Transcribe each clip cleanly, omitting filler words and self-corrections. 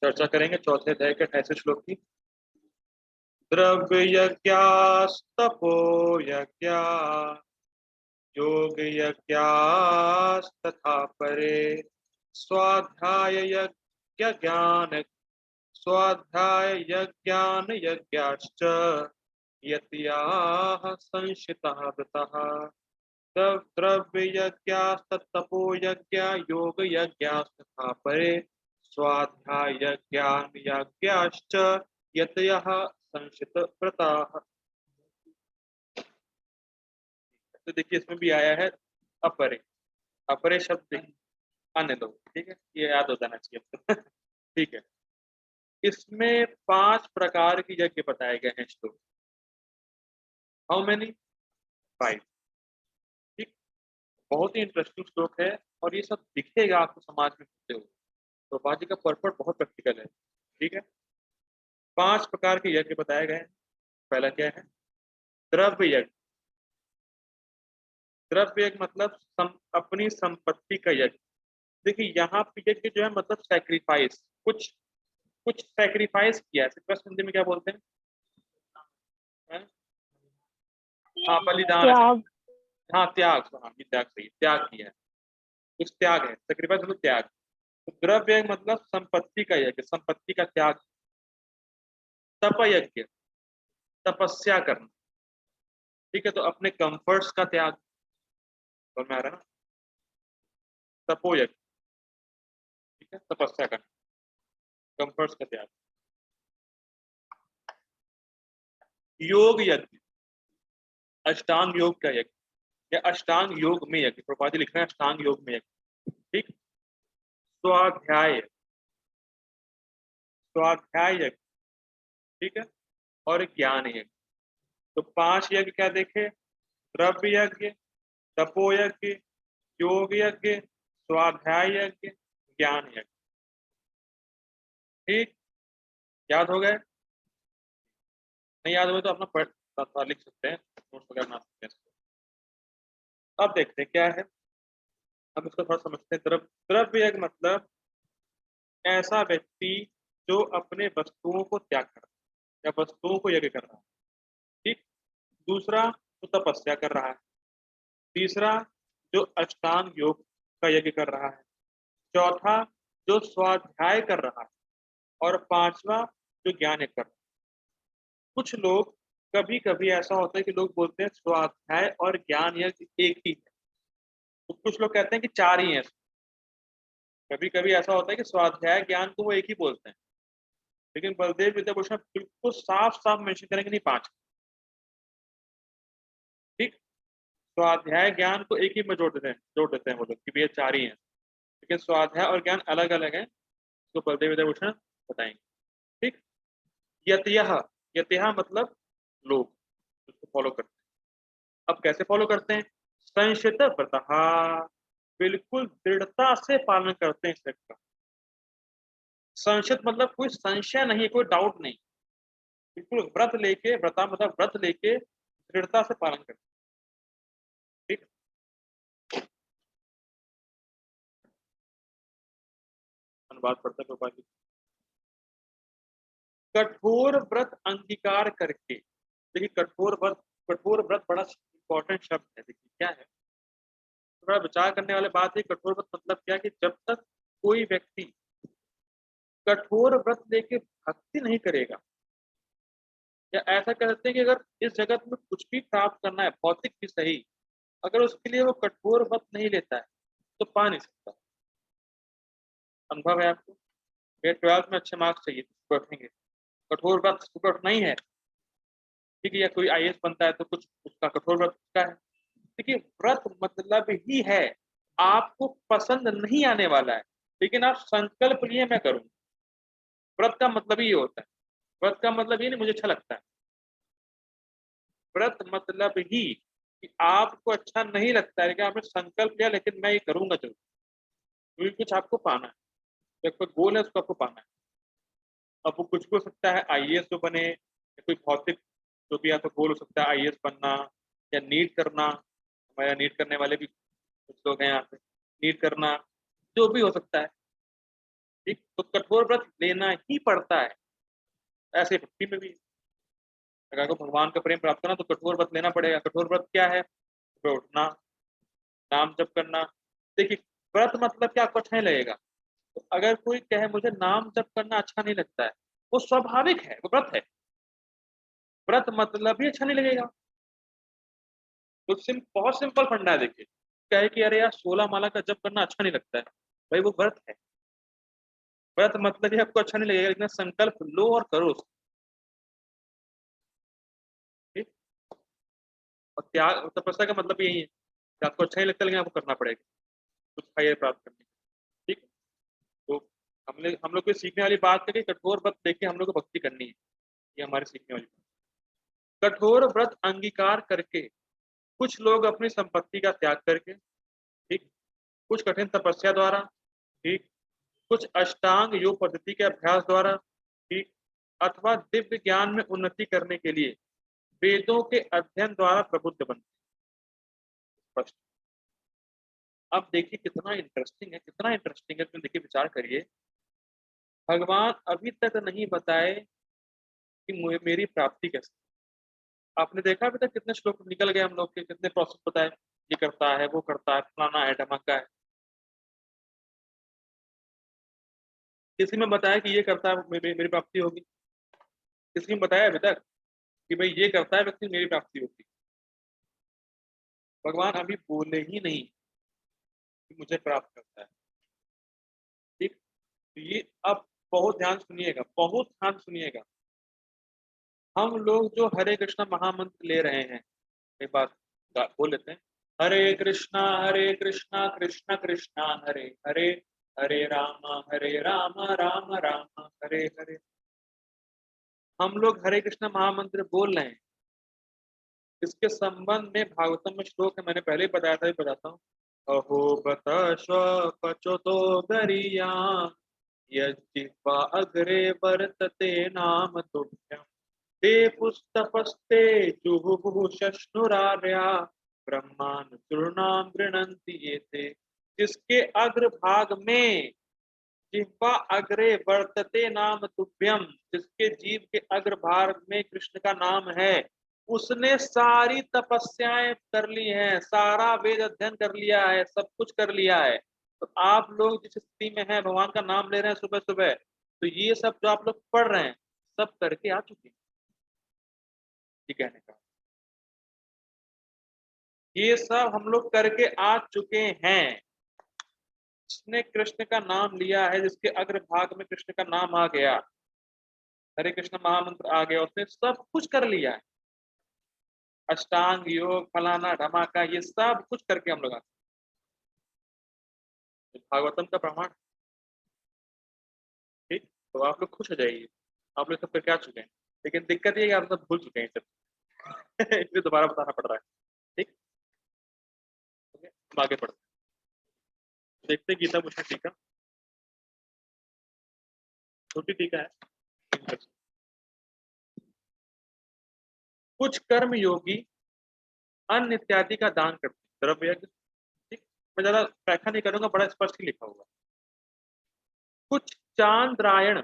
चर्चा करेंगे चौथे अध्याय के 28 श्लोक की। द्रव्य यज्ञास्तपो यज्ञा योग यज्ञास्तथा परे स्वाध्याय यज्ञ ज्ञान स्वाध्याय यज्ञान यज्ञाश्च यत्याः संशितः व्रतः द्रव्य यज्ञास्तपो यज्ञ योग यज्ञास्तथा परे स्वाध्याय यज्ञान यज्ञाश्च यतयः संशित व्रताः। तो देखिए इसमें भी आया है अपरे, अपरे शब्द अन्य लोग, ठीक है, ये याद हो जाना चाहिए आपको। ठीक है, इसमें 5 प्रकार की यज्ञ बताए गए हैं श्लोक। How many? 5। ठीक, बहुत ही इंटरेस्टिंग श्लोक है और ये सब दिखेगा आपको समाज में होते हुए। तो बाजी का पर्पट बहुत प्रैक्टिकल है। ठीक है, 5 प्रकार के यज्ञ बताए गए हैं। पहला क्या है? द्रव्य यज्ञ। द्रव्य यज्ञ मतलब अपनी संपत्ति का यज्ञ। देखिए यहाँ पे यज्ञ जो है मतलब सैक्रिफाइस, कुछ कुछ सैक्रिफाइस किया है। हिंदी में क्या बोलते हैं? हाँ, बलिदान है। त्याग। हाँ, त्याग। हाँ, ये त्याग सही, त्याग किया है, कुछ त्याग है। सैक्रिफाइस मतलब त्याग। तो द्रव्य मतलब संपत्ति का यज्ञ, संपत्ति का त्याग। तप यज्ञ, तपस्या करना। ठीक है, तो अपने कंफर्ट्स का त्याग, समझ में आ रहा है ना? तपो यज्ञ, ठीक है, तपस्या करना, कंफर्ट्स का त्याग। योग यज्ञ, अष्टांग योग का यज्ञ, या अष्टांग योग में यज्ञ। प्रपादी लिख रहे हैं अष्टांग योग में यज्ञ। ठीक, स्वाध्याय, स्वाध्याय यज्ञ, ठीक है, और ज्ञान यज्ञ। तो 5 यज्ञ क्या देखे? द्रव्य यज्ञ, तपो यज्ञ, योग यज्ञ, स्वाध्याय यज्ञ, ज्ञान यज्ञ। ठीक, याद हो गए? नहीं याद हुए तो अपना पढ़ लिख सकते हैं, नोट्स वगैरह बना सकते हैं। अब देखते हैं क्या है, अब इसको थोड़ा समझते हैं। द्रव्य यज्ञ मतलब ऐसा व्यक्ति जो अपने वस्तुओं को त्याग कर रहा है या वस्तुओं को यज्ञ कर रहा है। ठीक, दूसरा जो तपस्या कर रहा है, तीसरा जो अष्टांग योग का यज्ञ कर रहा है, चौथा जो स्वाध्याय कर रहा है, और पांचवा जो ज्ञान यज्ञ कर रहा है। कुछ लोग, कभी कभी ऐसा होता है कि लोग बोलते हैं स्वाध्याय और ज्ञान यज्ञ एक ही है, तो कुछ लोग कहते हैं कि 4 ही हैं। कभी कभी ऐसा होता है कि स्वाध्याय ज्ञान को वो एक ही बोलते हैं, लेकिन बलदेव विद्याभूषण बिल्कुल साफ साफ मेंशन करेंगे नहीं, 5। ठीक, स्वाध्याय ज्ञान को एक ही में जोड़ देते हैं वो लोग कि ये 4 ही हैं, लेकिन स्वाध्याय और ज्ञान अलग अलग है, तो बलदेव विद्याभूषण बताएंगे। ठीक, यतयः, यतयः मतलब लोग उसको फॉलो करते हैं। अब कैसे फॉलो करते हैं? संशित व्रतः, बिल्कुल दृढ़ता से पालन करते हैं इसका। संशित मतलब कोई संशय नहीं, कोई डाउट नहीं, बिल्कुल व्रत लेके, व्रता मतलब व्रत लेके दृढ़ता से पालन करते हैं। ठीक, अनुवाद पढ़ते हैं गोपाल जी। कठोर व्रत अंगीकार करके, देखिए कठोर व्रत, कठोर व्रत बड़ा इंपॉर्टेंट शब्द है। देखिए क्या है, थोड़ा विचार करने वाली बात है। कठोर व्रत मतलब क्या, कि जब तक कोई व्यक्ति कठोर व्रत लेके भक्ति नहीं करेगा, या ऐसा कह सकते हैं कि अगर इस जगत में कुछ भी प्राप्त करना है, भौतिक भी सही, अगर उसके लिए वो कठोर व्रत नहीं लेता है तो पा नहीं सकता। अनुभव है आपको? ये 12th में अच्छे मार्क्स चाहिए, बैठेंगे, कठोर व्रत सुपर नहीं है। ठीक है, या कोई आईएएस बनता है तो कुछ उसका कठोर व्रत का है। देखिए व्रत मतलब ही है, आपको पसंद नहीं आने वाला है, लेकिन आप संकल्प लिए मैं करूँ। व्रत का मतलब ही ये होता है। व्रत का मतलब ये नहीं मुझे अच्छा लगता है। व्रत मतलब ही कि आपको अच्छा नहीं लगता है, लेकिन आपने संकल्प लिया, लेकिन मैं ये करूंगा जरूर, क्योंकि कुछ आपको पाना है, जब कोई गोल है उसको आपको पाना है। अब वो कुछ भी हो सकता है, आईएएस जो बने, या कोई भौतिक जो भी आपका गोल हो सकता है, आईएएस बनना या नीट करना। हमारे नीट करने वाले भी कुछ लोग हैं यहाँ पे, नीट करना, जो भी हो सकता है। ठीक, तो कठोर व्रत लेना ही पड़ता है। ऐसे भक्ति में भी अगर आपको भगवान का प्रेम प्राप्त करना तो कठोर व्रत लेना पड़ेगा। कठोर व्रत क्या है? सुबह उठना, नाम जप करना। देखिए, व्रत मतलब क्या, आपको अच्छा नहीं लगेगा। तो अगर कोई कहे मुझे नाम जप करना अच्छा नहीं लगता है, वो स्वाभाविक है, वो व्रत है। व्रत मतलब ही अच्छा नहीं लगेगा। तो बहुत सिंपल फंडा है। देखिए, कहे कि अरे यार 16 माला का जप करना अच्छा नहीं लगता है, भाई वो व्रत है। व्रत मतलब ही आपको अच्छा नहीं लगेगा, लेकिन संकल्प लो और करो उसको, ठीक। और त्याग तपस्या का मतलब यही है कि आपको अच्छा नहीं लगता लेकिन आपको करना पड़ेगा कुछ खाइए प्राप्त करने के लिए, ठीक। तो हम लोग को सीखने वाली बात है कि कठोर व्रत देख के हम लोग को भक्ति करनी है। ये हमारी सीखने वाली बात। कठोर व्रत अंगीकार करके कुछ लोग अपनी संपत्ति का त्याग करके, ठीक, कुछ कठिन तपस्या द्वारा, ठीक, कुछ अष्टांग योग पद्धति के अभ्यास द्वारा, ठीक, अथवा दिव्य ज्ञान में उन्नति करने के लिए वेदों के अध्ययन द्वारा प्रबुद्ध बनते हैं। अब देखिए कितना इंटरेस्टिंग है, कितना इंटरेस्टिंग है, तुम देखिए विचार करिए। भगवान अभी तक नहीं बताए कि मेरी प्राप्ति कैसे। आपने देखा अभी तक कितने श्लोक निकल गए हम लोग के, कितने प्रोसेस बताए, ये करता है, वो करता है, फलाना है, ढमका है। किसी में बताया कि ये करता है मेरी प्राप्ति होगी? किसी में बताया अभी तक कि भाई ये करता है व्यक्ति मेरी प्राप्ति होगी? भगवान अभी बोले ही नहीं कि मुझे प्राप्त करता है, ठीक। तो ये अब बहुत ध्यान सुनिएगा, बहुत ध्यान सुनिएगा। हम लोग जो हरे कृष्णा महामंत्र ले रहे हैं, एक बात बोल लेते हैं, हरे कृष्णा कृष्णा कृष्णा हरे हरे, हरे राम राम राम हरे हरे। हम लोग हरे कृष्णा महामंत्र बोल रहे हैं। इसके संबंध में भागवतम में श्लोक है, मैंने पहले ही बताया था, बताता हूँ। अहो बत पचोतो गरिया यज्जिह्वा अग्रे वर्तते नाम तुभ्यम् ते पुस्तपस्ते जुहुः शश्नुरार्या ब्रह्मानुचूर्णां गृह्णन्ति ये ते। जिसके अग्र भाग में जिह्वा अग्रे वर्तते नाम तुभ्यम, जिसके जीव के अग्र भाग में कृष्ण का नाम है, उसने सारी तपस्याएं कर ली हैं, सारा वेद अध्ययन कर लिया है, सब कुछ कर लिया है। तो आप लोग जिस स्थिति में हैं, भगवान का नाम ले रहे हैं सुबह सुबह, तो ये सब जो आप लोग पढ़ रहे हैं सब करके आ चुके हैं। ये कहने का, ये सब हम लोग करके आ चुके हैं। जिसने कृष्ण का नाम लिया है, जिसके अग्र भाग में कृष्ण का नाम आ गया, हरे कृष्ण महामंत्र आ गया, उसने सब कुछ कर लिया है। अष्टांग योग फलाना धमाका ये सब कुछ करके हम लोग आते हैं। भागवतम का प्रमाण, ठीक। तो आप लोग खुश हो जाइए, आप लोग सब करके आ चुके हैं। लेकिन दिक्कत ये है कि आप सब भूल चुके हैं सब। इसलिए दोबारा बताना पड़ रहा है, ठीक। ओके, हम आगे बढ़ते हैं। देखते हैं गीता भूषण टीका, छोटी टीका है। कुछ कर्म योगी अन्न इत्यादि का दान करते हैं, द्रव्य यज्ञ, ठीक। मैं ज्यादा व्याख्या नहीं करूंगा, बड़ा स्पष्ट ही लिखा हुआ। कुछ चांद्रायण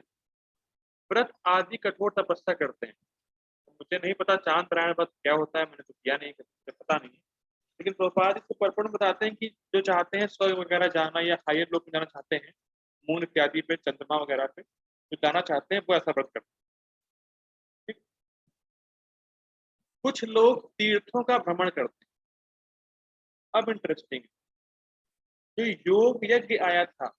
व्रत आदि कठोर तपस्या करते हैं। तो मुझे नहीं पता चांद्रायण व्रत क्या होता है, मैंने तो किया नहीं, मुझे पता नहीं है। लेकिन प्रभुपाद इसको परपूर्ण बताते हैं कि जो चाहते हैं स्वर्ग वगैरह जाना या हायर लोग में जाना चाहते हैं, मून इत्यादि पे, चंद्रमा वगैरह पे जो जाना चाहते हैं, वो ऐसा व्रत करते हैं, ठीक। कुछ लोग तीर्थों का भ्रमण करते हैं। अब इंटरेस्टिंग, जो योग यज्ञ आया था,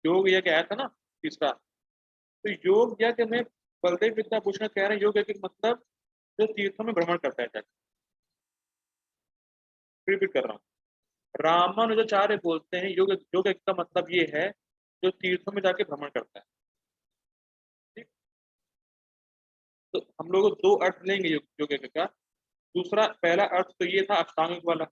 योग यज्ञ आया था ना तीसरा, तो योग यज्ञ में बलदेव विद्याभूषण कह रहे हैं योग यज्ञ का मतलब जो तीर्थों में भ्रमण करता है जाके। रिपीट कर रहा हूँ, रामानुजाचार्य बोलते हैं योग योग यज्ञ का मतलब ये है जो तीर्थों में जाके भ्रमण करता है, ठीक। तो हम लोग दो अर्थ लेंगे योग यज्ञ का। दूसरा, पहला अर्थ तो ये था अष्टांगिक वाला,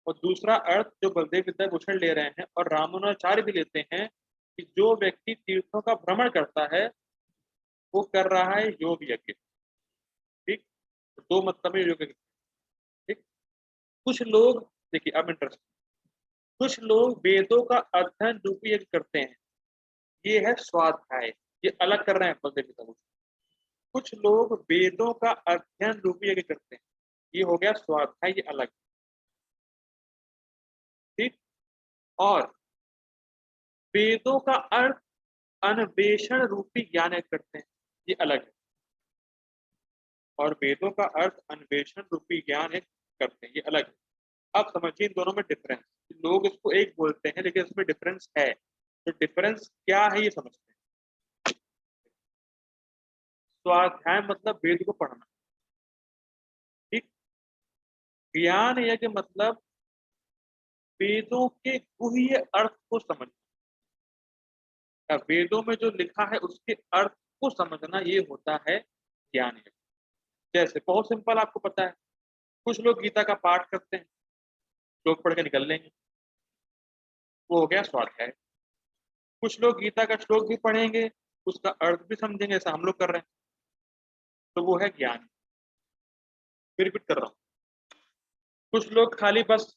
और दूसरा अर्थ जो बलदेव विद्याभूषण ले रहे हैं और रामानुजाचार्य भी लेते हैं कि जो व्यक्ति तीर्थों का भ्रमण करता है वो कर रहा है योग यज्ञ, ठीक। तो दो मतलब है योग यज्ञ, ठीक। कुछ लोग, देखिए अब इंटरेस्ट, कुछ लोग वेदों का अध्ययन रूपी यज्ञ करते हैं। ये है स्वाध्याय, ये अलग कर रहे हैं बंदे की तरफ। कुछ लोग वेदों का अध्ययन रूपी यज्ञ करते हैं, ये हो गया स्वाध्याय, ये अलग। ठीक। और वेदों का अर्थ अन्वेषण रूपी ज्ञान यज्ञ करते हैं, ये अलग है। और वेदों का अर्थ अन्वेषण रूपी ज्ञान यज्ञ करते हैं, ये अलग है। अब समझिए इन दोनों में डिफरेंस। लोग इसको एक बोलते हैं लेकिन इसमें डिफरेंस है, तो डिफरेंस क्या है ये समझते हैं। स्वाध्याय मतलब वेद को पढ़ना। ठीक। ज्ञान यज्ञ मतलब वेदों के गुह्य अर्थ को समझना, या वेदों में जो लिखा है उसके अर्थ को समझना, ये होता है ज्ञान यज्ञ। जैसे बहुत सिंपल, आपको पता है, कुछ लोग गीता का पाठ करते हैं, श्लोक पढ़ के निकल लेंगे, वो हो गया स्वाध्याय। कुछ लोग गीता का श्लोक भी पढ़ेंगे, उसका अर्थ भी समझेंगे, ऐसा हम लोग कर रहे हैं, तो वो है ज्ञान। फिर रिपीट कर रहा हूँ, कुछ लोग खाली बस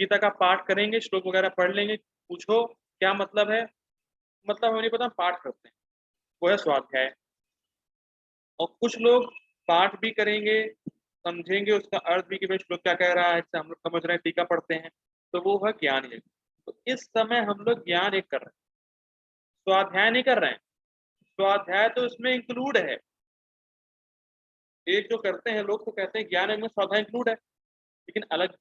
गीता का पाठ करेंगे, श्लोक वगैरह पढ़ लेंगे, पूछो क्या मतलब है, मतलब हमें नहीं पता, पाठ करते हैं, वो है स्वाध्याय। और कुछ लोग पाठ भी करेंगे, समझेंगे उसका अर्थ भी कि भाई श्लोक क्या कह रहा है, हम लोग समझ रहे हैं, टीका पढ़ते हैं, तो वो है ज्ञान यज्ञ। तो इस समय हम लोग ज्ञान एक कर रहे हैं, स्वाध्याय नहीं कर रहे हैं। स्वाध्याय तो इसमें इंक्लूड है, एक जो करते हैं लोग तो कहते हैं ज्ञान में स्वाध्याय इंक्लूड है, लेकिन अलग।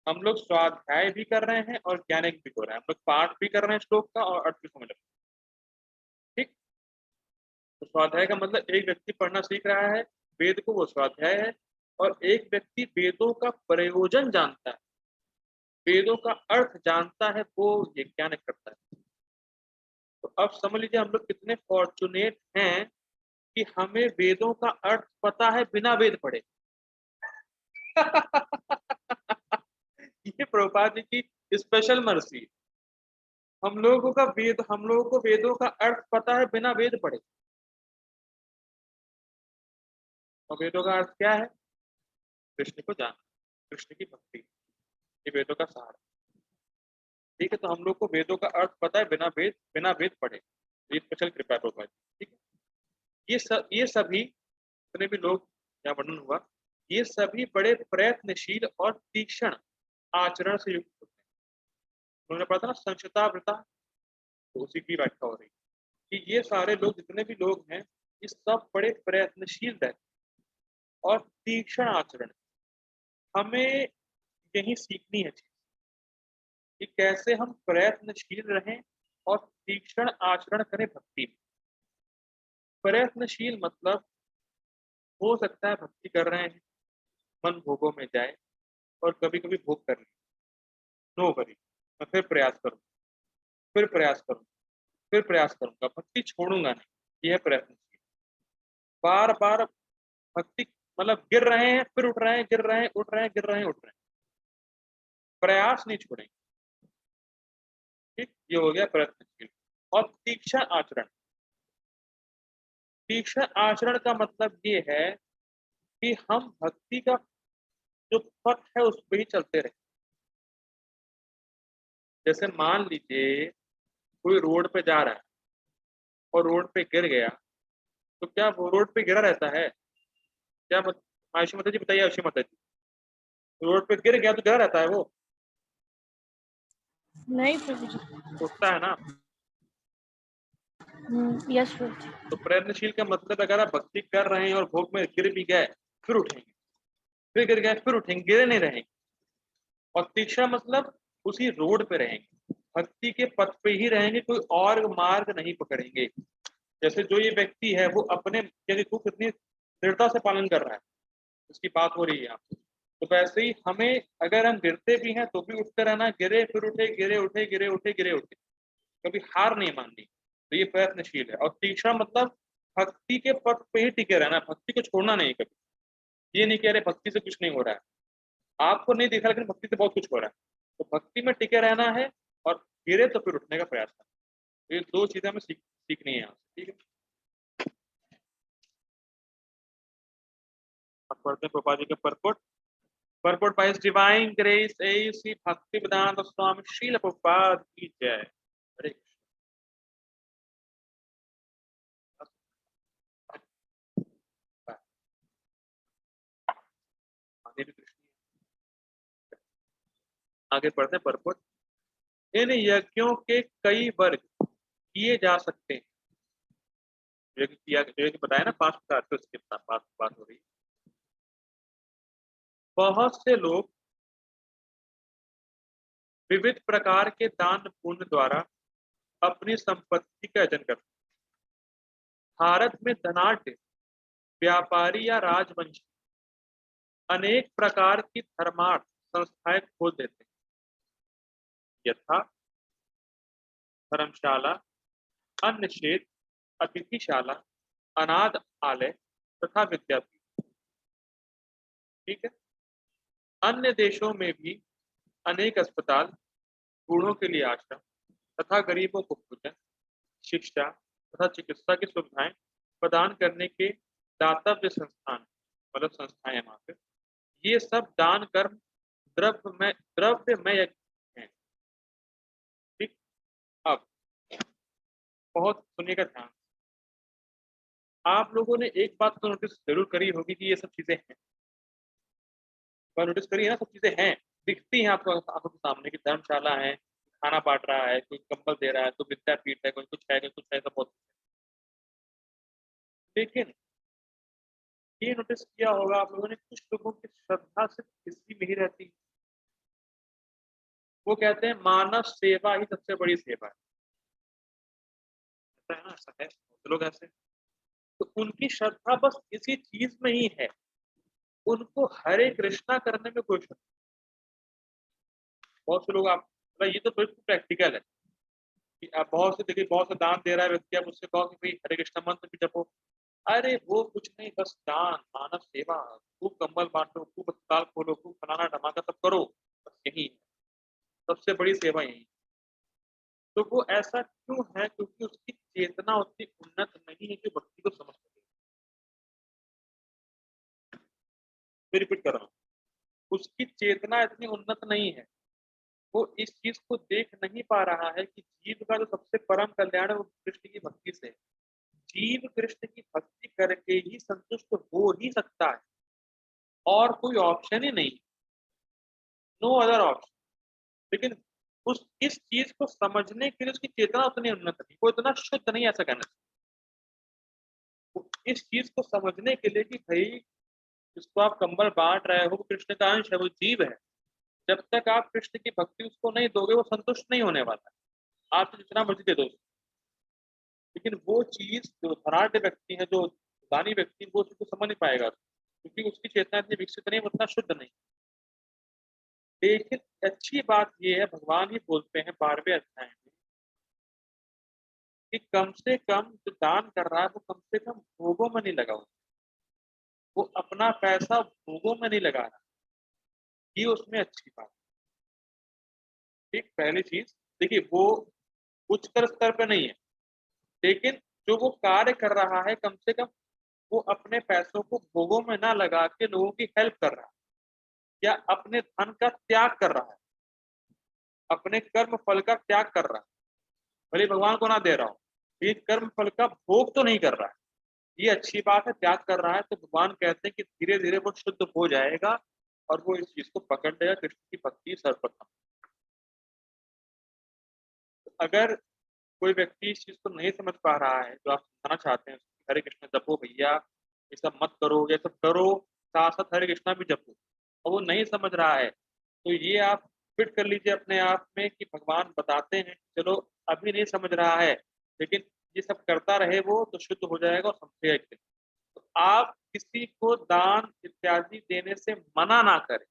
हम लोग स्वाध्याय भी कर रहे हैं और ज्ञान भी हो रहा है, हम लोग पाठ भी कर रहे हैं श्लोक का और अर्थ भी समझ रहे हैं। ठीक। तो स्वाध्याय का मतलब एक व्यक्ति पढ़ना सीख रहा है वेद को, वो स्वाध्याय है। और एक व्यक्ति वेदों का प्रयोजन जानता है, वेदों का अर्थ जानता है, वो ये ज्ञान करता है। तो अब समझ लीजिए हम लोग कितने फॉर्चुनेट हैं कि हमें वेदों का अर्थ पता है बिना वेद पढ़े। ये प्रभुपाद जी की स्पेशल मर्सी। हम लोगों को वेदों का अर्थ पता है बिना वेद पढ़े। और वेदों का अर्थ क्या है? कृष्ण को जानना, कृष्ण की भक्ति, ये वेदों का सार है। ठीक है, तो हम लोग को वेदों का अर्थ पता है बिना वेद पढ़े, ये स्पेशल कृपा है प्रभुपाद जी। ठीक है, ये सभी जितने भी लोग यहाँ वर्णन हुआ, ये सभी बड़े प्रयत्नशील और तीक्ष्ण आचरण से युक्त होते हैं। उन्होंने पढ़ा था ना संक्षिप्ता वृता, तो उसी की व्याख्या हो रही है कि ये सारे लोग जितने भी लोग हैं, ये सब बड़े प्रयत्नशील रहते और तीक्ष्ण आचरण। हमें यही सीखनी है चीज कि कैसे हम प्रयत्नशील रहें और तीक्ष्ण आचरण करें भक्ति में। प्रयत्नशील मतलब हो सकता है भक्ति कर रहे हैं, मन भोगों में जाए और कभी कभी भोग कर ले, नो वरी, मैं फिर प्रयास करूँ, फिर प्रयास करूँ, फिर प्रयास करूंगा, भक्ति छोड़ूंगा नहीं, यह प्रयत्नशील। बार बार भक्ति मतलब गिर रहे हैं फिर उठ रहे हैं, गिर रहे हैं उठ रहे हैं, गिर रहे हैं उठ रहे हैं, प्रयास नहीं छोड़ेंगे। ठीक, ये हो गया प्रयत्नशील। और तीक्ष्ण आचरण, तीक्ष्ण आचरण का मतलब ये है कि हम भक्ति का जो पथ है उस पर ही चलते रहे। जैसे मान लीजिए कोई रोड पे जा रहा है और रोड पे गिर गया, तो क्या वो रोड पे गिरा रहता है? क्या आयुषी माता जी बताइए, आयुषी माता जी, रोड पे गिर गया तो गिरा रहता है वो? नहीं प्रभु जी। उठता है ना। यस प्रभु जी। तो प्रयत्नशील का मतलब अगर आप भक्ति कर रहे हैं और भोग में गिर भी गए फिर उठेंगे, फिर गिर गए फिर उठेंगे, गिरे नहीं रहेंगे। और तीक्ष्ण मतलब उसी रोड पे रहेंगे, भक्ति के पथ पे ही रहेंगे, कोई और मार्ग नहीं पकड़ेंगे। जैसे जो ये व्यक्ति है वो अपने यदि तू कितनी दृढ़ता से पालन कर रहा है, उसकी बात हो रही है आपसे, तो वैसे ही हमें अगर हम गिरते भी हैं तो भी उठते रहना, गिरे फिर उठे, गिरे उठे, गिरे उठे, गिरे उठे, कभी हार नहीं माननी। तो ये प्रयत्नशील है। और तीक्ष्ण मतलब भक्ति के पथ पे ही टिके रहना, भक्ति को छोड़ना नहीं कभी। ये नहीं कह रहे भक्ति से कुछ नहीं हो रहा है, आपको नहीं दिखा लेकिन भक्ति से बहुत कुछ हो रहा है, तो भक्ति में टिके रहना है। और गिरे तो फिर उठने का प्रयास करना। तो ये दो चीजें हमें सीखनी है यहाँ से। ठीक है, अब पढ़ते हैं प्रभुपाद जी का purport. Purport bye divine grace Shri भक्ति वेदांत स्वामी श्रील प्रभुपाद की जय। हरे आगे पढ़ते हैं परपट। इन यज्ञों के कई वर्ग किए जा सकते हैं। यज्ञ किया, यज्ञ बताया ना 5 प्रकार के, उसके पास बात हो रही है। बहुत से लोग विविध प्रकार के दान पुण्य द्वारा अपनी संपत्ति का अर्जन करते हैं। भारत में धनाढ्य व्यापारी या राजवंशी अनेक प्रकार की धर्मार्थ संस्थाएं खोल देते हैं, यथा धर्मशाला, अन्न क्षेत्र, अतिथिशाला, अनाथ आलय तथा विद्यापीठ। ठीक है। अन्य देशों में भी अनेक अस्पताल, बूढ़ों के लिए आश्रम तथा गरीबों को भोजन, शिक्षा तथा चिकित्सा की सुविधाएं प्रदान करने के दातव्य संस्थान, मतलब संस्थाएं वहां पे, ये सब दान कर्म द्रव्य में यज्ञ हैं। ठीक। अब बहुत सुनिएगा ध्यान। आप लोगों ने एक बात तो नोटिस जरूर करी होगी कि ये सब चीजें हैं, पर नोटिस करिए ना, सब चीजें हैं, दिखती हैं आपको, आंखों के सामने की धर्मशाला है, खाना बांट रहा है, कोई कंबल दे रहा है, तो विद्यापीठ है, कोई कुछ है, कोई कुछ है, सब बहुत। लेकिन ये नोटिस किया होगा आप लोगों ने, कुछ लोगों की श्रद्धा सिर्फ इसी में ही रहती है। वो कहते हैं मानव सेवा ही सबसे बड़ी सेवा है। ऐसा है ना, ऐसा है, बहुत लोग ऐसे। तो उनकी श्रद्धा बस इसी चीज में ही है, उनको हरे कृष्णा करने में कोई श्रद्धा। बहुत से लोग आप, मतलब ये तो बिल्कुल प्रैक्टिकल है कि आप बहुत से देखिए, बहुत से दान दे रहा है व्यक्ति, आप उससे कहो कि भाई हरे कृष्णा मंत्र भी जपो, अरे वो कुछ नहीं, बस दान, मानव सेवा, खूब कंबल बांटो, खूब अस्पताल खोलो, खूब फलाना धमाका सब करो, बस यही है, सबसे बड़ी सेवा यही। तो वो ऐसा क्यों है? क्योंकि उसकी चेतना उतनी उन्नत नहीं है कि भक्ति को समझ सके। फिर रिपीट कर रहा हूँ, उसकी चेतना इतनी उन्नत नहीं है, वो इस चीज को देख नहीं पा रहा है कि जीव का जो सबसे परम कल्याण है वो कृष्ण की भक्ति से है। जीव कृष्ण की भक्ति करके ही संतुष्ट हो ही सकता है, और कोई ऑप्शन ही नहीं, नो अदर ऑप्शन। लेकिन उस इस चीज को समझने के लिए उसकी चेतना उतनी उन्नत नहीं, वो इतना शुद्ध नहीं, ऐसा कहना चाहिए। वो इस चीज को समझने के लिए कि भाई जिसको आप कंबल बांट रहे हो वो कृष्ण का अंश है, वो जीव है, जब तक आप कृष्ण की भक्ति उसको नहीं दोगे वो संतुष्ट नहीं होने वाला। आप जितना मर्जी दे दो। लेकिन वो चीज जो धनाढ़ व्यक्ति है, जो दानी व्यक्ति, वो उसको समझ नहीं पाएगा, क्योंकि उसकी चेतना इतनी विकसित नहीं, उतना शुद्ध नहीं। लेकिन अच्छी बात यह है, भगवान ही बोलते हैं 12वें अध्याय में कि कम से कम जो दान कर रहा है वो कम से कम भोगों में नहीं लगा हुआ, वो अपना पैसा भोगों में नहीं लगा रहा, ये उसमें अच्छी बात। ठीक, पहली चीज देखिए, वो उच्चतर स्तर पे नहीं है, लेकिन जो वो कार्य कर रहा है कम से कम वो अपने पैसों को भोगों में ना लगा के लोगों की हेल्प कर रहा है, या अपने धन का त्याग कर रहा है, अपने कर्म फल का त्याग कर रहा है, भले भगवान को ना दे रहा हो, ये कर्म फल का भोग तो नहीं कर रहा है, ये अच्छी बात है, त्याग कर रहा है। तो भगवान कहते हैं कि धीरे धीरे वो शुद्ध हो जाएगा और वो इस चीज को पकड़ लेगा, कृष्ण की भक्ति सर्वप्रथम। तो अगर कोई व्यक्ति इस चीज को नहीं समझ पा रहा है, जो आप समझाना चाहते हैं, हरे कृष्ण जपो भैया, ये सब मत करो, ये सब करो, साथ साथ हरे कृष्णा भी जपो, और वो नहीं समझ रहा है, तो ये आप फिट कर लीजिए अपने आप में कि भगवान बताते हैं, चलो अभी नहीं समझ रहा है, लेकिन ये सब करता रहे वो तो शुद्ध हो जाएगा और समझेगा एक दिन। तो आप किसी को दान इत्यादि देने से मना ना करें,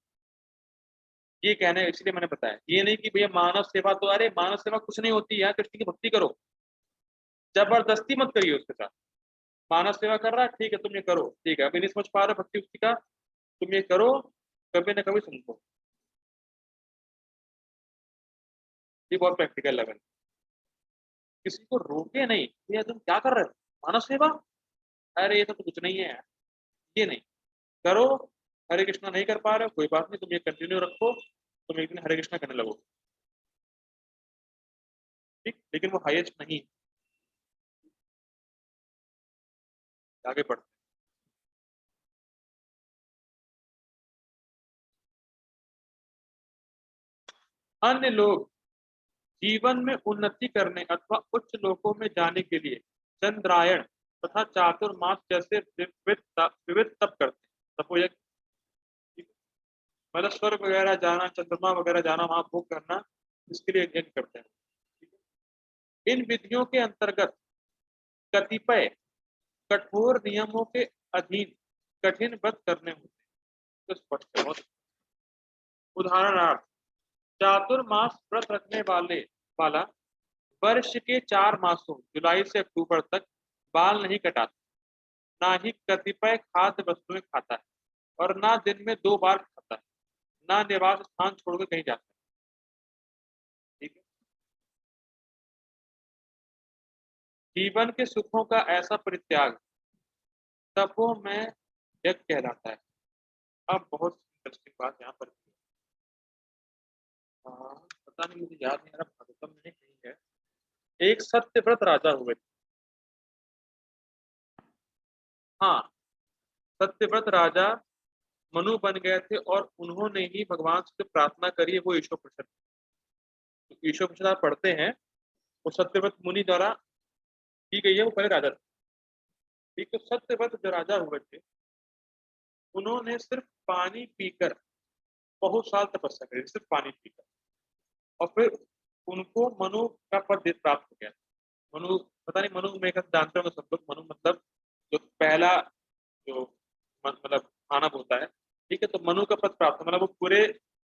ये कहना है, इसलिए मैंने बताया। ये नहीं कि भैया मानव सेवा, तो अरे मानव सेवा कुछ नहीं होती है, कृष्ण की भक्ति करो, जबरदस्ती मत करिए उसके साथ। मानव सेवा कर रहा है, ठीक है तुम ये करो, ठीक है, अभी नहीं समझ पा रहे भक्ति उक्ति का, तुम ये करो, कभी ना कभी समझो। ये बहुत प्रैक्टिकल लेवल। किसी को रोके नहीं, भैया तुम क्या कर रहे हो, मानव सेवा, अरे ये तो कुछ नहीं है यार, ये नहीं करो। हरे कृष्णा नहीं कर पा रहे हो, कोई बात नहीं, तुम ये कंटिन्यू रखो, तुम एक दिन हरे कृष्णा करने लगो। ठीक, लेकिन वो हाईएस्ट नहीं। आगे बढ़ते अन्य लोग जीवन में उन्नति करने अथवा उच्च लोकों में जाने के लिए चंद्रायण तथा चातुर्मास जैसे विविध तप करते हैं। तपो यज्ञ, मतलब स्वर्ग वगैरह जाना, चंद्रमा वगैरह जाना, वहां भोग करना, इसके लिए यज्ञ करते हैं। इन विधियों के अंतर्गत कतिपय कठोर नियमों के अधीन कठिन व्रत करने होते हैं। तो स्पष्ट है बहुत। उदाहरणार्थ, चातुर्मास व्रत रखने वाला वर्ष के 4 मासों जुलाई से अक्टूबर तक बाल नहीं कटाता, ना ही कतिपय खाद्य वस्तुएं खाता है, और ना दिन में 2 बार खाता है, ना निवास स्थान छोड़कर कहीं जाता है। ठीक है। जीवन के सुखों का ऐसा परित्याग तपो में यज्ञ कहलाता है। अब बहुत इंटरेस्टिंग बात यहाँ पर पता नहीं, मुझे याद नहीं आ रहा, भागवतम में कहीं है। एक सत्यव्रत राजा हुए थे। हाँ, सत्यव्रत राजा मनु बन गए थे और उन्होंने ही भगवान से प्रार्थना करी है, वो ईशो प्रसाद। तो ईशो प्रसाद आप पढ़ते हैं, वो सत्यव्रत मुनि द्वारा की गई है, वो पहले राजा थे। ठीक, तो सत्यव्रत जो राजा हुए थे, उन्होंने सिर्फ पानी पीकर बहुत साल तपस्या करी, सिर्फ पानी पीकर, और फिर उनको मनु का पद प्राप्त हो गया। मनु, पता नहीं, मनु में जानते होंगे सब लोग। मनु मतलब जो पहला जो मतलब मानव होता है। ठीक है, तो मनु का पद प्राप्त, मतलब वो पूरे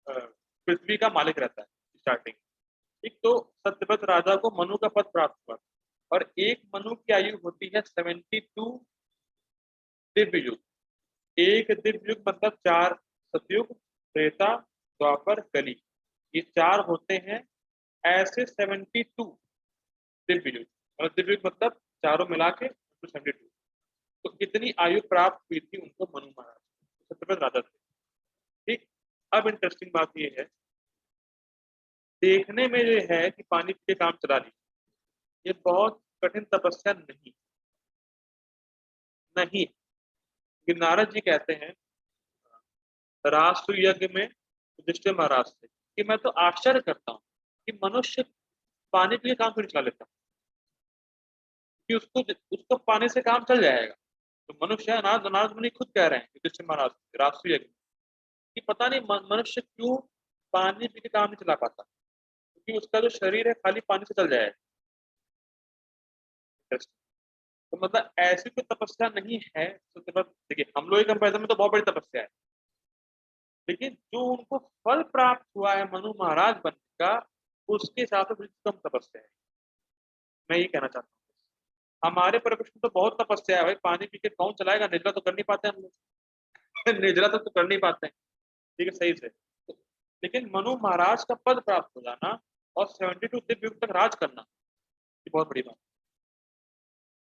पृथ्वी का मालिक रहता है स्टार्टिंग। ठीक, तो सत्यव्रत राजा को मनु का पद प्राप्त हुआ, और एक मनु की आयु होती है 72 दिव्य युग। एक दिव्य युग मतलब 4 सतयुग, त्रेता, द्वापर, कली, ये 4 होते हैं। ऐसे 72 दिव्य युग, और दिव्य युग मतलब चारों मिला के 72। तो इतनी आयु प्राप्त हुई थी उनको मनु महाराज, सत्यव्रत राजा थे। ठीक, अब इंटरेस्टिंग बात ये है, देखने में ये है कि पानी के काम चला ली, ये बहुत कठिन तपस्या नहीं नहीं। नारद जी कहते हैं राष्ट्र यज्ञ में युधिष्ठिर महाराज से कि मैं तो आश्चर्य करता हूँ कि मनुष्य पानी के लिए काम क्यों चला लेता, कि उसको उसको पानी से काम चल जाएगा। तो मनुष्य है, नारद मुनि खुद कह रहे हैं युधिष्ठिर महाराज राष्ट्र यज्ञ कि पता नहीं मनुष्य क्यों पानी पी के काम नहीं चला पाता, क्योंकि उसका जो शरीर है खाली पानी से चल जाएगा। तो मतलब ऐसी कोई तपस्या नहीं है। तो देखिए, हम लोग के कंपेरिजन में तो बहुत बड़ी तपस्या है, लेकिन जो उनको फल प्राप्त हुआ है मनु महाराज बनने का, उसके हिसाब से बड़ी कम तपस्या है। मैं ये कहना चाहता हूँ, हमारे परिवेश में तो बहुत तपस्या है भाई, पानी पी के कौन चलाएगा, निर्जला तो कर नहीं पाते हम लोग निर्जला तो कर नहीं पाते हैं। ठीक है, सही से तो, लेकिन मनु महाराज का पद प्राप्त हो जाना और 72 दिव्य युग तक राज करना, ये बहुत बड़ी बात।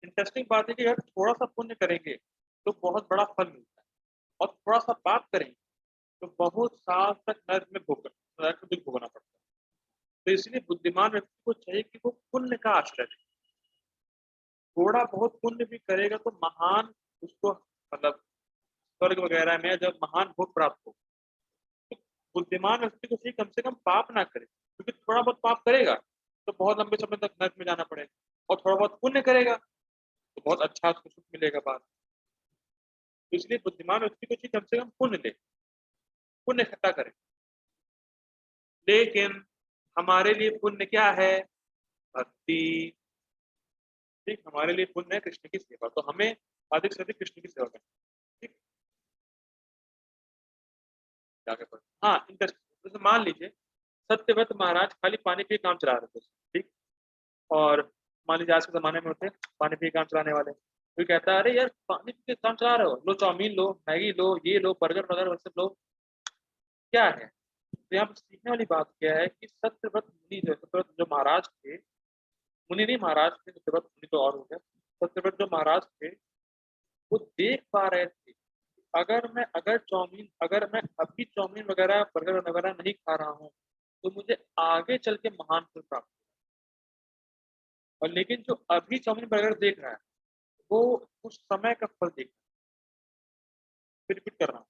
इंटरेस्टिंग बात है कि अगर थोड़ा सा पुण्य करेंगे तो बहुत बड़ा फल मिलता है, और थोड़ा सा पाप करेंगे तो बहुत साल तक नरक में दुख भोगना पड़ता है। तो इसलिए बुद्धिमान व्यक्ति को चाहिए कि वो पुण्य का आश्रय ले। थोड़ा बहुत पुण्य भी करेगा तो महान उसको, मतलब स्वर्ग वगैरह में जब महान भोग प्राप्त हो, तो बुद्धिमान व्यक्ति को चाहिए कम से कम पाप ना करे, क्योंकि थोड़ा बहुत पाप करेगा तो बहुत लंबे समय तक नरक में जाना पड़ेगा, और थोड़ा बहुत पुण्य करेगा तो बहुत अच्छा उसको सुख मिलेगा बाद। तो इसलिए बुद्धिमान व्यक्ति को चाहिए कम से कम पुण्य ले, पुण्य इकट्ठा करे। लेकिन हमारे लिए पुण्य क्या है? भक्ति। ठीक, हमारे लिए पुण्य है कृष्ण की सेवा, तो हमें अधिक से अधिक कृष्ण की सेवा करनी। ठीक, जाके पढ़। हाँ, इंटरेस्ट, जैसे मान लीजिए सत्यव्रत महाराज खाली पानी पे काम चला रहे थे। ठीक, और मान लीजिए आज के जमाने में होते पानी पे काम चलाने वाले, कोई कहता है अरे यार पानी पे काम चला रहे हो, लो चाउमीन लो, मैगी लो, ये लो, बर्गर वगैरह वैसे लो, क्या है? तो यहाँ पर सीखने वाली बात क्या है कि सत्यव्रत मुनि, जो सत्यव्रत जो महाराज थे, मुनि नहीं महाराज थे, सत्यव्रत मुनि तो और हो गया, सत्यव्रत जो महाराज थे वो देख पा रहे थे, अगर मैं अभी चाउमीन वगैरह बर्गर वगैरह नहीं खा रहा हूँ तो मुझे आगे चल के महान फल प्राप्त होगा। और लेकिन जो अभी चाउमीन बर्गर देख रहा है वो उस समय का फल देख रहा है। रिपीट कर रहा हूँ,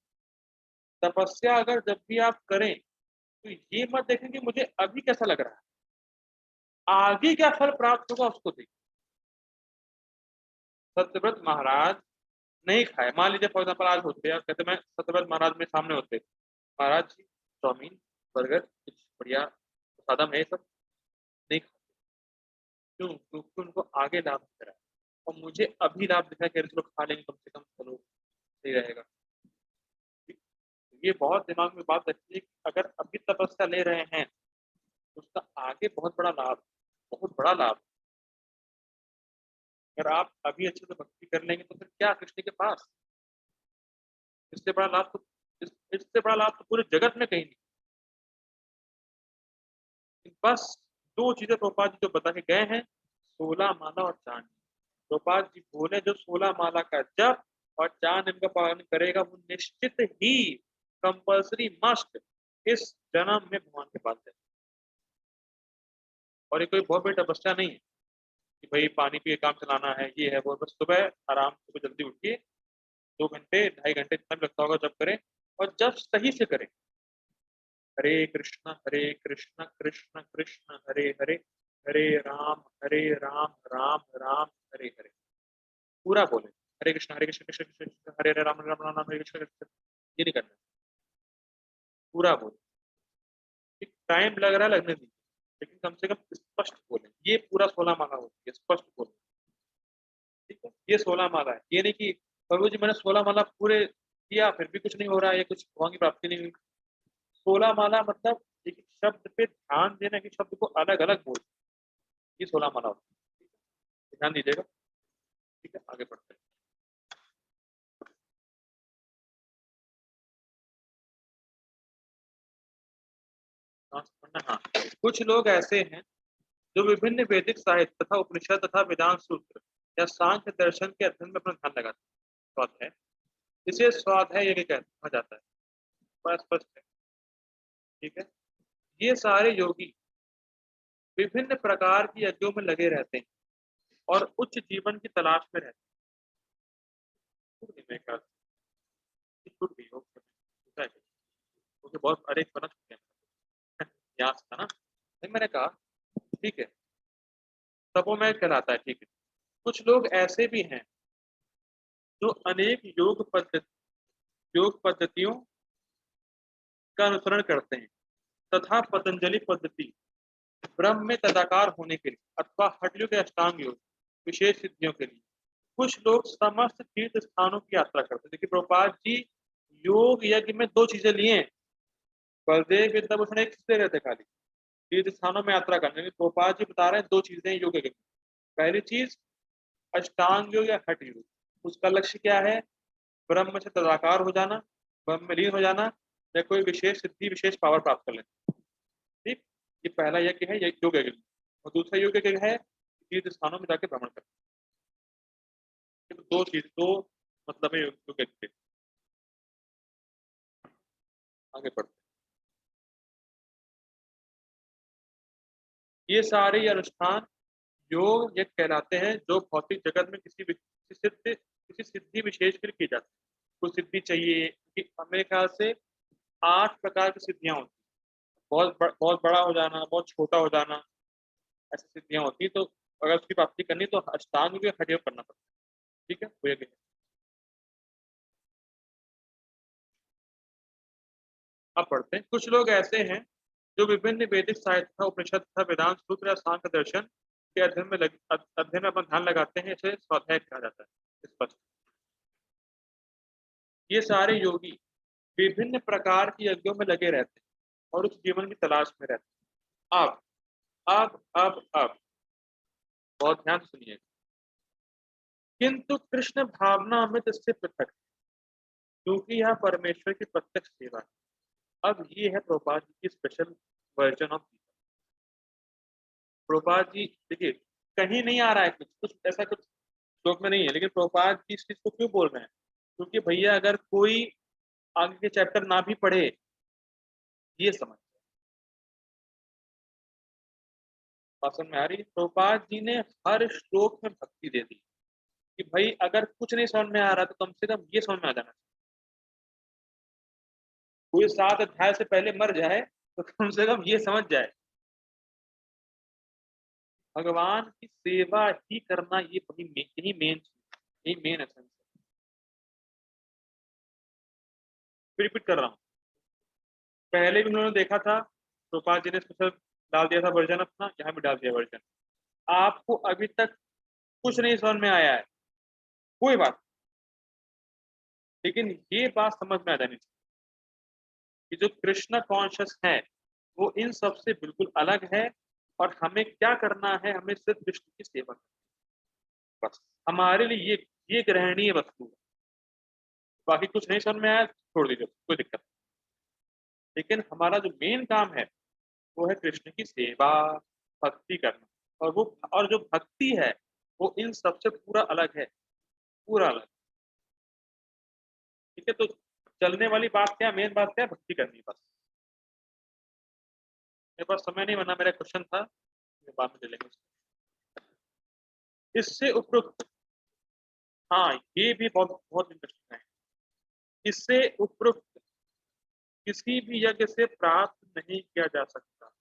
तपस्या अगर जब भी आप करें तो ये मत देखें कि मुझे अभी कैसा लग रहा है, आगे क्या फल प्राप्त होगा उसको देखिए। सत्यव्रत महाराज नहीं खाए, मान लीजिए फॉर एग्जाम्पल आज होते हैं, कहते मैं सत्यव्रत महाराज में सामने होते, महाराज जी चाउमीन बर्गर कुछ बढ़िया सादा है सब नहीं खाते। क्यों? क्योंकि उनको आगे लाभ दिख रहा है और मुझे अभी लाभ दिखा कि चलो खा लेंगे कम से कम, चलो सही रहेगा। ये बहुत दिमाग में बात रखिए कि अगर अभी तपस्या ले रहे हैं तो उसका आगे बहुत बड़ा लाभ, बहुत बड़ा लाभ। अगर आप अभी अच्छे से भक्ति कर लेंगे तो फिर क्या कृष्ण के पास, इससे बड़ा लाभ तो इससे बड़ा लाभ तो पूरे जगत में कहीं नहीं। बस दो चीजें प्रभुपाद जी जो बता के गए हैं, 16 माला और चांद। प्रभुपाद जी बोले जो 16 माला का जप और चांद इनका पालन करेगा वो निश्चित ही कंपल्सरी मस्ट इस जन्म में भगवान के पास है। और ये कोई बहुत बड़ी तपस्या नहीं है कि भाई पानी पी के काम चलाना है, ये है वो, बस सुबह आराम, सुबह जल्दी उठिए, 2 घंटे 2.5 घंटे जितना भी लगता होगा जब करें, और जब सही से करें, हरे कृष्ण कृष्ण कृष्ण हरे हरे, हरे राम राम राम हरे हरे। पूरा बोले हरे कृष्ण कृष्ण कृष्ण हरे हरे, राम राम राम राम हरे कृष्ण कृष्ण, ये नहीं करना, पूरा बोले। टाइम लग रहा है लगने दीजिए, लेकिन कम से कम स्पष्ट बोले। ये पूरा 16 माला होती है, स्पष्ट बोले, ठीक है। ये 16 माला है, ये नहीं कि प्रभु जी मैंने 16 माला पूरे किया फिर भी कुछ नहीं हो रहा है, ये कुछ भगवान की प्राप्ति नहीं हुई। 16 माला मतलब एक एक शब्द पे ध्यान देना कि शब्द को अलग अलग बोल, ये 16 माला होती है, ध्यान दीजिएगा। ठीक है, आगे बढ़ते हैं। हाँ, कुछ लोग ऐसे हैं जो विभिन्न वैदिक साहित्य तथा उपनिषद तथा वेदांत सूत्र या सांख्य दर्शन के अध्ययन में अपना ध्यान लगाते हैं। स्वाध्याय, इसे स्वाध्याय यज्ञ कहा जाता है, बड़ा स्पष्ट है, ठीक है। ये सारे योगी विभिन्न प्रकार की यज्ञों में लगे रहते हैं और उच्च जीवन की तलाश में रहते हैं। छूट गई हो, क्योंकि बहुत अरे बना चुके हैं, याद था ना, नहीं मैंने कहा, ठीक है, तपो में कहलाता है, ठीक है। कुछ लोग ऐसे भी हैं जो अनेक योग पद्धतियों का अनुसरण करते हैं तथा पतंजलि पद्धति ब्रह्म में तदाकार होने के लिए अथवा हठयोग के अष्टांग योग विशेष सिद्धियों के लिए कुछ लोग समस्त तीर्थ स्थानों की यात्रा करते हैं। देखिए प्रभुपाद जी योग यज्ञ में दो चीजें लिए हैं, बलदेव विद्याभूषण एक चीज ले रहे थे खाली, तीर्थ स्थानों में यात्रा करने में। गोपाल जी बता रहे हैं दो चीजें योग के, पहली चीज अष्टांग योग या हठ योग, उसका लक्ष्य क्या है, ब्रह्म से तदाकार हो जाना, ब्रह्म में लीन हो जाना, या कोई विशेष सिद्धि विशेष पावर प्राप्त कर लेना। ठीक, ये पहला यज्ञ है, योग यज्ञ। और दूसरा योग यज्ञ है तीर्थ स्थानों में जाके भ्रमण करना। तो दो चीज, दो मतलब है योग यज्ञ के। आगे बढ़ते, ये सारे अनुष्ठान योग यज्ञ कहलाते हैं जो भौतिक जगत में किसी सिद्धि विशेष के लिए की जाती है। कुछ सिद्धि चाहिए कि मेरे ख्याल से 8 प्रकार की सिद्धियां होती हैं, बहुत बड़ा हो जाना, बहुत छोटा हो जाना, ऐसी सिद्धियां होती हैं। तो अगर उसकी प्राप्ति करनी तो अष्टांग के हठ योग करना पड़ता है, ठीक है, वो यज्ञ है। अब पढ़ते हैं, कुछ लोग ऐसे हैं जो विभिन्न वैदिक साहित्य उपनिषद तथा वेदांत सूत्र या सांख्य दर्शन के अध्ययन में अपना ध्यान लगाते हैं, इसे स्वाध्याय कहा जाता है। स्पष्ट, ये सारे योगी विभिन्न प्रकार की यज्ञों में लगे रहते हैं और उस जीवन की तलाश में रहते हैं। अब बहुत ध्यान से सुनिए, किंतु कृष्ण भावना अमृत इससे पृथक है, क्योंकि यह परमेश्वर की प्रत्यक्ष सेवा है। अब ये है प्रभुपाद जी की special version of Gita. Prabhupada ji देखिए कहीं नहीं आ रहा है, कुछ कुछ ऐसा कुछ श्लोक में नहीं है, लेकिन प्रभुपाद जी इस चीज को क्यों बोल रहे हैं, क्योंकि भैया अगर कोई आगे के चैप्टर ना भी पढ़े, ये समझ समझ में आ रही है। प्रभुपाद जी ने हर श्लोक में भक्ति दे दी कि भाई अगर कुछ नहीं समझ में आ रहा तो कम से कम ये समझ में आ जाना चाहिए। कोई 7 अध्याय से पहले मर जाए तो कम से कम ये समझ जाए भगवान की सेवा ही करना, ये यही मेन, यही मेन एसेंस है। रिपीट कर रहा हूँ, पहले भी उन्होंने देखा था, गोपाल जी ने स्पेशल डाल दिया था वर्जन अपना, यहाँ भी डाल दिया वर्जन। आपको अभी तक कुछ नहीं समझ में आया है, कोई बात, लेकिन ये बात समझ में आ जानी चाहिए कि जो कृष्ण कॉन्शियस है वो इन सब से बिल्कुल अलग है, और हमें क्या करना है, हमें सिर्फ कृष्ण की सेवा करनी है। बस हमारे लिए ये ग्रहणीय वस्तु है। बाकी कुछ नहीं समझ में आया छोड़ दीजिए, कोई दिक्कत नहीं। लेकिन हमारा जो मेन काम है वो है कृष्ण की सेवा, भक्ति करना। और जो भक्ति है वो इन सबसे पूरा अलग है, पूरा अलग। ठीक है, तो चलने वाली बात क्या, मेन बात क्या है, भक्ति करनी बस। मेरे पास समय नहीं, वरना मेरा क्वेश्चन था, बाद में ले लेंगे। इससे उपयुक्त, हाँ ये भी बहुत बहुत इंटरेस्टिंग है। इससे उपयुक्त किसी भी यज्ञ से प्राप्त नहीं किया जा सकता,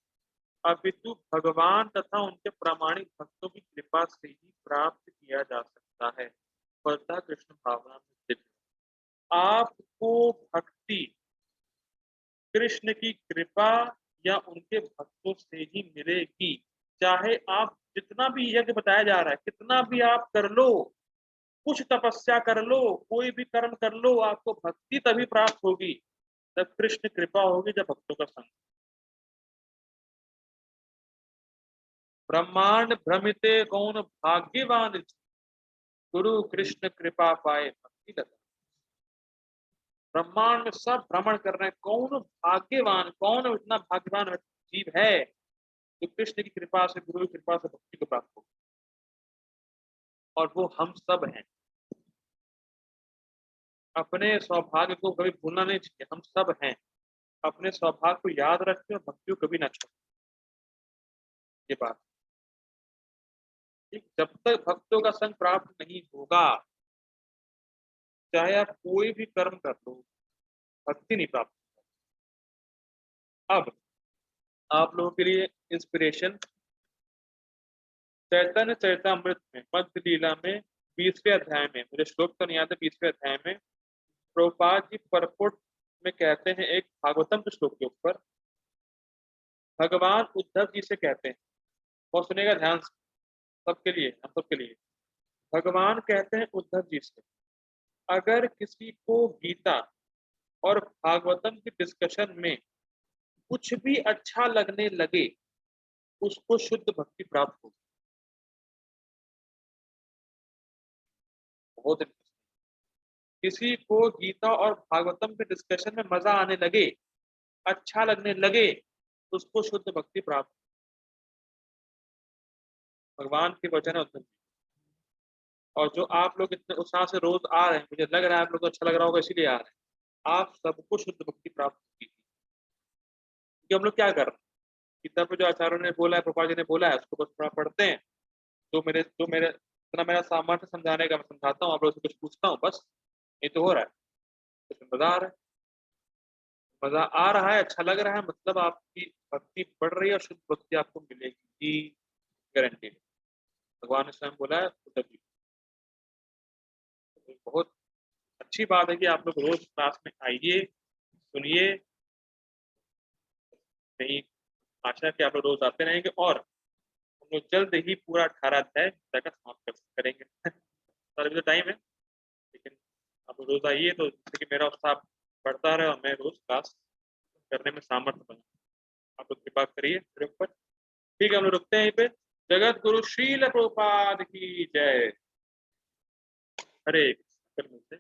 अपितु भगवान तथा उनके प्रामाणिक भक्तों की कृपा से ही प्राप्त किया जा सकता है। फलतः कृष्ण भावना में स्थित है। आपको भक्ति कृष्ण की कृपा या उनके भक्तों से ही मिलेगी। चाहे आप जितना भी यज्ञ बताया जा रहा है, कितना भी आप कर लो, कुछ तपस्या कर लो, कोई भी कर्म कर लो, आपको भक्ति तभी प्राप्त होगी जब कृष्ण कृपा होगी, जब भक्तों का संग। ब्रह्मांड भ्रमिते कौन भाग्यवान, गुरु कृष्ण कृपा पाए भक्ति लगा। ब्रह्मांड में सब भ्रमण कर रहे हैं, कौन भाग्यवान, कौन इतना भाग्यवान जीव है जो कृष्ण की कृपा से, गुरु की कृपा से भक्ति को प्राप्त हो। और वो हम सब हैं। अपने सौभाग्य को कभी भूलना नहीं चाहिए, हम सब हैं। अपने सौभाग्य को याद रखें और भक्ति को कभी ना छोड़ें, ये बात। ठीक, जब तक भक्तों का संग प्राप्त नहीं होगा, चाहे आप कोई भी कर्म कर लो, भक्ति नहीं प्राप्त। अब आप लोगों के लिए इंस्पिरेशन, चैतन्य चरितमृत में मध्य लीला में 20वें अध्याय में, मुझे श्लोक तो नहीं आता, 20वें अध्याय में प्रभुपाद जी परपुट में कहते हैं, एक भागवतम के श्लोक के ऊपर भगवान उद्धव जी से कहते हैं, और सुनेगा ध्यान से, सबके लिए, हम सबके लिए। भगवान कहते हैं उद्धव जी से, अगर किसी को गीता और भागवतम की डिस्कशन में कुछ भी अच्छा लगने लगे, उसको शुद्ध भक्ति प्राप्त होगी। बहुत किसी को गीता और भागवतम के डिस्कशन में मजा आने लगे, अच्छा लगने लगे, उसको शुद्ध भक्ति प्राप्त। भगवान के वचन है उद्धव जी। और जो आप लोग इतने उत्साह से रोज आ रहे हैं, मुझे लग रहा है आप लोग को अच्छा लग रहा होगा, इसीलिए आ रहे हैं, आप सबको शुद्ध भक्ति प्राप्त होगी। क्योंकि हम लोग क्या कर रहे हैं, गीता पे जो आचार्यों ने बोला है, प्रभुपाद जी ने बोला है, उसको बस थोड़ा पढ़ते हैं। जो मेरे इतना मेरा सामर्थ्य समझाने का, मैं समझाता हूँ, आप लोगों से कुछ पूछता हूँ, बस ये तो हो रहा है। तो मजा आ रहा है, मजा आ रहा है, अच्छा लग रहा है, मतलब आपकी भक्ति बढ़ रही है और शुद्ध भक्ति आपको मिलेगी, गारंटी। भगवान ने स्वयं बोला है उद्धव जी। तो बहुत अच्छी बात है कि आप लोग रोज क्लास में आइए, सुनिए। नहीं, आशा कि आप लोग रोज आते रहेंगे, और हम लोग जल्द ही पूरा 18 अध्याय गीता का समाप्त करेंगे। सर अभी तो टाइम है, लेकिन आप लोग रोज आइए, तो जिससे कि मेरा उत्साह बढ़ता रहे और मैं रोज क्लास करने में सामर्थ्य बना। आप लोग कृपा करिए मेरे ऊपर। ठीक है, हम लोग रुकते हैं यहीं पे। जगत गुरु श्रील प्रभुपाद की जय। हरे कृष्ण।